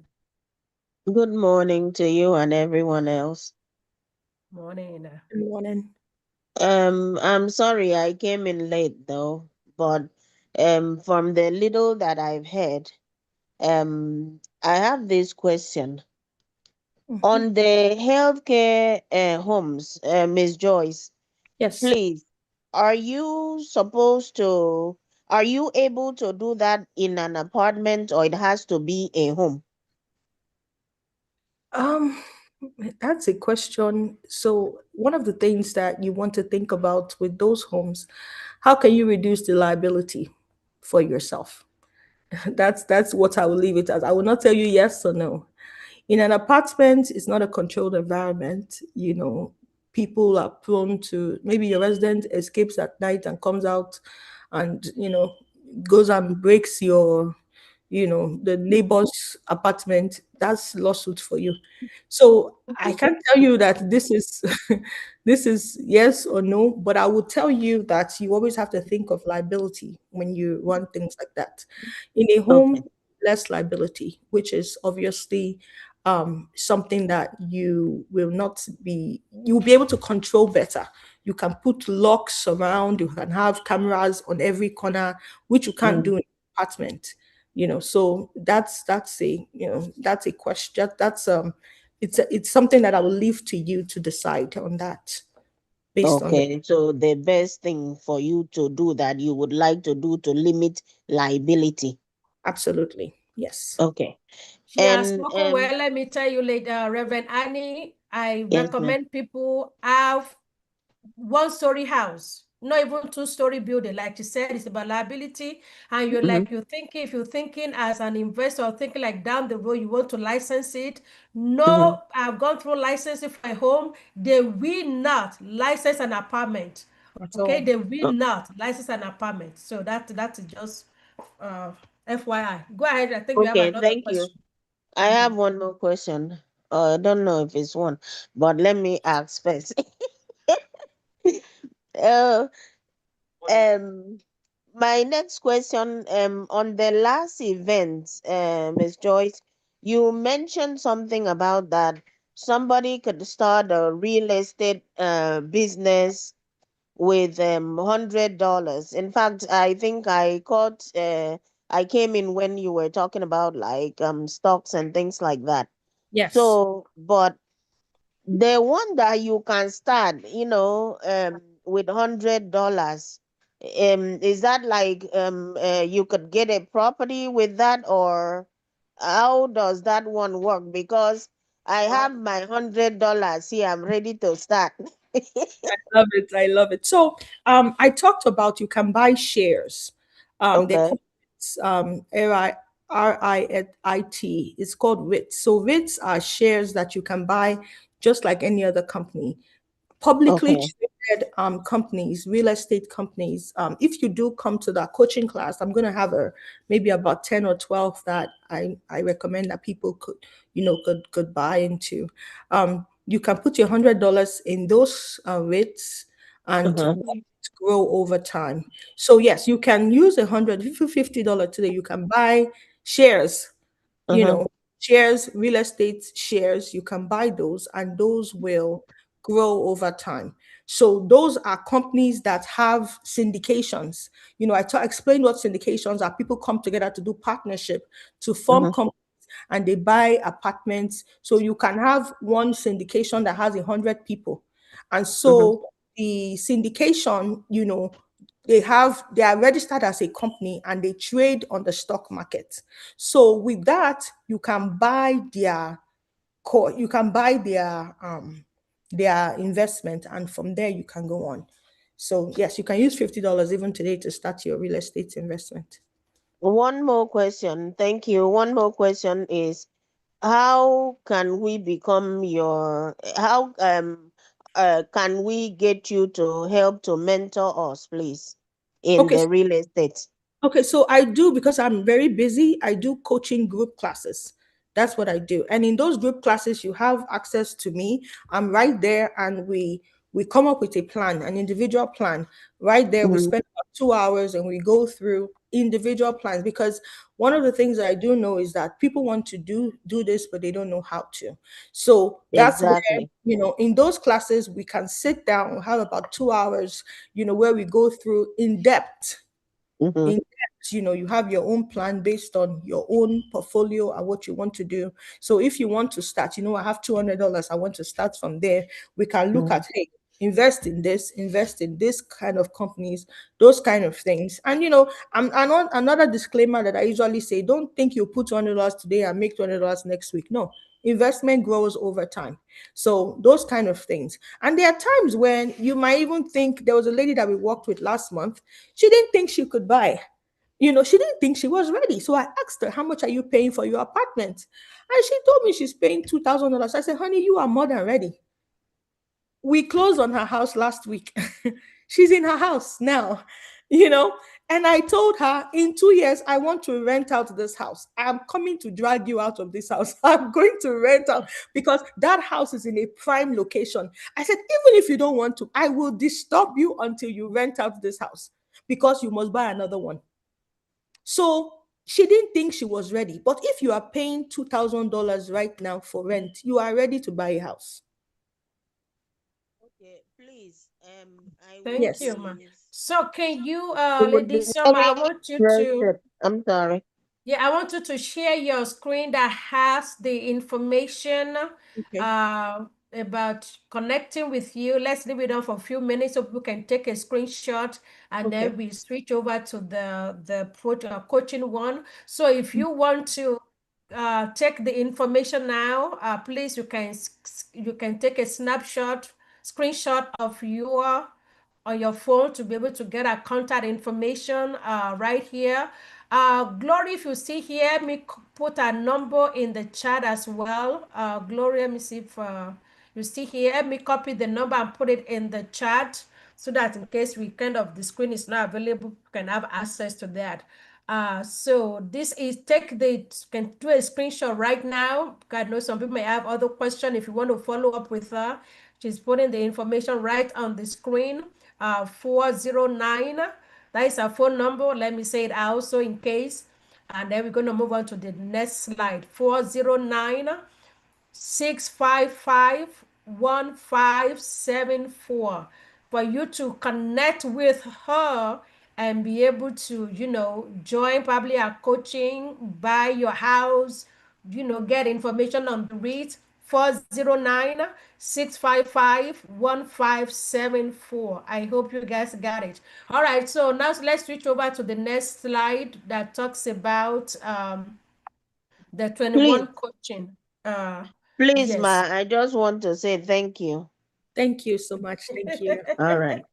Good morning to you and everyone else. Morning. Good morning. I'm sorry I came in late though, but from the little that I've heard, I have this question. Mhm. On the healthcare homes, Ms. Joyce, Yes. please, are you are you able to do that in an apartment or it has to be a home? Um, that's a question. So one of the things that you want to think about with those homes, how can you reduce the liability for yourself? That's what I will leave it as. I will not tell you yes or no. In an apartment, it's not a controlled environment. People are prone to, maybe your resident escapes at night and comes out and goes and breaks the neighbor's apartment. That's lawsuit for you. So I can't tell you that this is this is yes or no, but I will tell you that you always have to think of liability when you run things like that. In a Okay. home, less liability, which is obviously something that you'll be able to control better. You can put locks around, you can have cameras on every corner, which you can't Mm. do in an apartment. So that's a question. It's something that I will leave to you to decide on that based on your. Okay, so the best thing for you to do that you would like to do to limit liability. Absolutely, yes. Okay. She has And spoken well. Let me tell you later, Reverend Annie, I yes, ma'am. recommend people have one-story house, not even two-story building. Like you said, it's about liability. And Mm-hmm. you're thinking, if you're thinking as an investor or thinking like down the road, you want to license it. Mm-hmm. No, I've gone through licensing for a home. They will not license an apartment. At Okay, all. they will not license an apartment. So that's just uh FYI. Go ahead. I think you have Okay, another thank you. question. I have one more question. I don't know if it's one, but let me ask first. uh, um, my next question, on the last event, Ms. Joyce, you mentioned something about that somebody could start a real estate business with $100. In fact, I think I caught I came in when you were talking about like stocks and things like that. Yes. So, but the one that you can start, with $100, is that like you could get a property with that, or how does that one work? Because I have my $100 here, I'm ready to start. Love it. I love it. So, I talked about you can buy shares. They're Okay. called RIT. It's called RITs. So RITs are shares that you can buy just like any other company. Publicly Okay. traded companies, real estate companies. If you do come to that coaching class, I'm going to have maybe about 10 or 12 that I recommend that people could buy into. You can put your $100 in those rates and Uh-huh. watch it grow over time. So yes, you can use $150 today. You can buy shares, you Uh-huh. know, shares, real estate shares. You can buy those, and those will grow over time. So those are companies that have syndications. Explain what syndications are. People come together to do partnership to form Uh-huh. companies, and they buy apartments. So you can have one syndication that has 100 people, and Uh-huh. so the syndication, they are registered as a company and they trade on the stock market. So with that, you can buy their core, you can buy their investment, and from there you can go on. So yes, you can use $50 even today to start your real estate investment. One more question. Thank you. One more question is, how can we become your, how can we get you to help to mentor us, please, in Okay, the real estate? Okay, so I do, because I'm very busy, I do coaching group classes. That's what I do. And in those group classes, you have access to me. I'm right there, and we come up with a plan, an individual plan. Right there, we Mhm. spend about 2 hours and we go through individual plans, because one of the things that I do know is that people want to do this, but they don't know how to. So that's where, Exactly. in those classes, we can sit down, we have about 2 hours, where we go through in depth, Mm-hmm. you have your own plan based on your own portfolio and what you want to do. So if you want to start, I have $200, I want to start from there. We can look at, hey, invest in this kind of companies, those kind of things. And I'm on another disclaimer that I usually say: don't think you put $200 today and make $200 next week. No, investment grows over time. So those kind of things. And there are times when you might even think. There was a lady that we worked with last month. She didn't think she could buy. She didn't think she was ready. So I asked her, how much are you paying for your apartment? And she told me she's paying $2,000. I said, honey, you are more than ready. We closed on her house last week. She's in her house now, you know. And I told her, in 2 years, I want to rent out this house. I'm coming to drag you out of this house. I'm going to rent out, because that house is in a prime location. I said, even if you don't want to, I will disturb you until you rent out this house, because you must buy another one. So she didn't think she was ready. But if you are paying $2,000 right now for rent, you are ready to buy a house. Okay, please. I would Thank Yes. you, ma. be, So can you, I would Lady be Isioma, I very want you to, interested. I'm sorry. yeah, I want you to share your screen that has the information Okay. uh, about connecting with you. Let's leave it on for a few minutes so people can take a screenshot, and Okay. then we switch over to the coaching one. So if you want to take the information now, please you can take a screenshot of your on your phone to be able to get our contact information right here. Glory, if you see here, me put a number in the chat as well. Gloria, let me see if you see here. Let me copy the number and put it in the chat so that in case the screen is not available, you can have access to that. So this is can do a screenshot right now. God knows some people may have other questions. If you want to follow up with her, she's putting the information right on the screen. 409. That is our phone number. Let me say it also in case. And then we're going to move on to the next slide. 409 655 1574 for you to connect with her and be able to, join probably our coaching, buy your house, get information on the REIT. 409-655-1574. I hope you guys got it. All right, so now let's switch over to the next slide that talks about the Please, 21 coaching. Uh, please, yes. ma, I just want to say thank you. Thank you so much. Thank you. All right.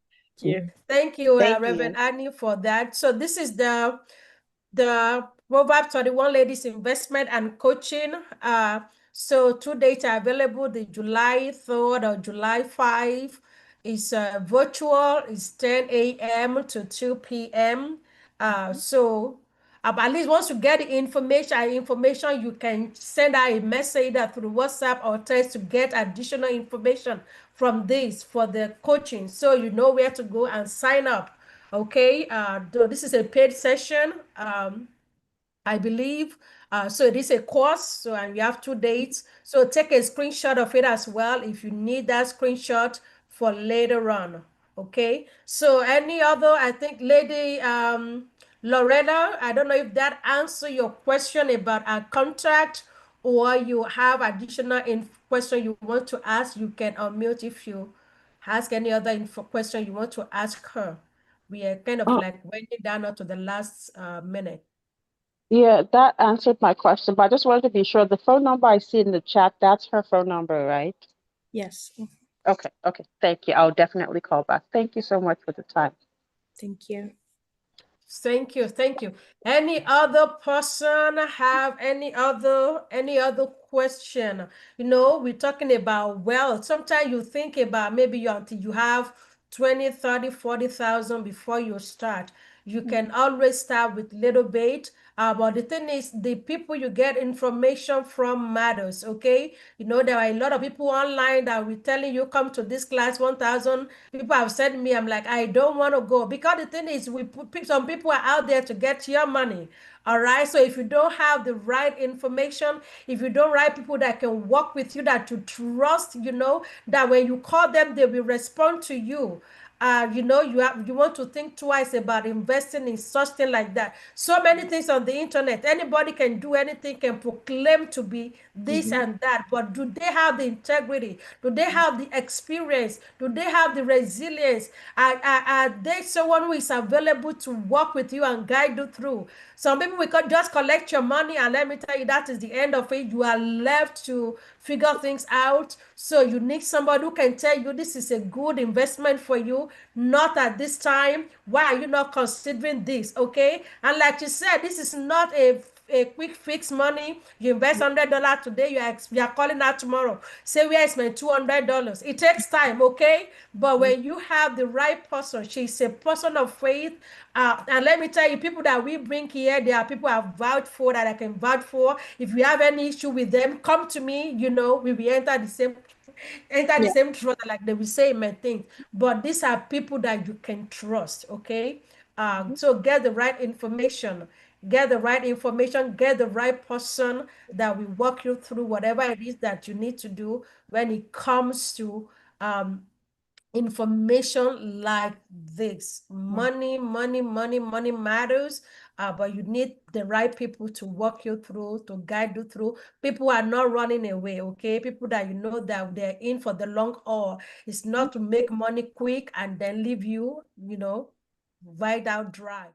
Thank you. Thank you, Thank Reverend you. Annie, for that. So this is the Proverb 31 Ladies Investment and Coaching. So two dates are available, the July 3rd or July 5. It's virtual, it's 10 a.m. to 2 p.m. So at least once you get the information, you can send out a message either through WhatsApp or text to get additional information from this for the coaching. So you know where to go and sign up. Okay, this is a paid session. I believe. So it is a course, so and we have two dates. So take a screenshot of it as well if you need that screenshot for later on. Okay. So any other, I think Lady Loretta, I don't know if that answer your question about our contract or you have additional question you want to ask, you can unmute if you ask any other question you want to ask her. We are kind of Oh, like winding down to the last minute. yeah, that answered my question, but I just wanted to be sure the phone number I see in the chat, that's her phone number, right? Yes. Okay, okay. Thank you. I'll definitely call back. Thank you so much for the time. Thank you. Thank you, thank you. Any other person have any other question? We're talking about wealth. Sometimes you think about maybe until you have 20, 30, 40,000 before you start. You can always start with little bit. But the thing is, the people you get information from matters, okay? There are a lot of people online that will telling you come to this class, 1,000. People have said to me, I'm like, I don't want to go. Because the thing is, some people are out there to get your money. All right. So if you don't have the right information, if you don't write people that can work with you, that you trust, that when you call them, they will respond to you. You want to think twice about investing in such thing like that. So many things on the internet. Anybody can do anything, can proclaim to be this Mm-hmm. and that. But do they have the integrity? Do they have the experience? Do they have the resilience? Are they someone who is available to work with you and guide you through? Some people we could just collect your money, and let me tell you, that is the end of it. You are left to figure things out. So you need somebody who can tell you this is a good investment for you, not at this time. Why are you not considering this? Okay. And like you said, this is not a quick fix money. You invest $100 today, you are calling out tomorrow. Say where is my $200? It takes time, okay? But when you have the right person, she's a person of faith. And let me tell you, people that we bring here, there are people I've vouched for, that I can vouch for. If you have any issue with them, come to me. We will enter the Yeah. same trust, like they will say in my things. But these are people that you can trust, okay? So get the right information, get the right person that will walk you through whatever it is that you need to do when it comes to um, information like this. Money matters, but you need the right people to walk you through, to guide you through. People are not running away, okay? People that you know that they're in for the long haul. It's not to make money quick and then leave you, right out dry.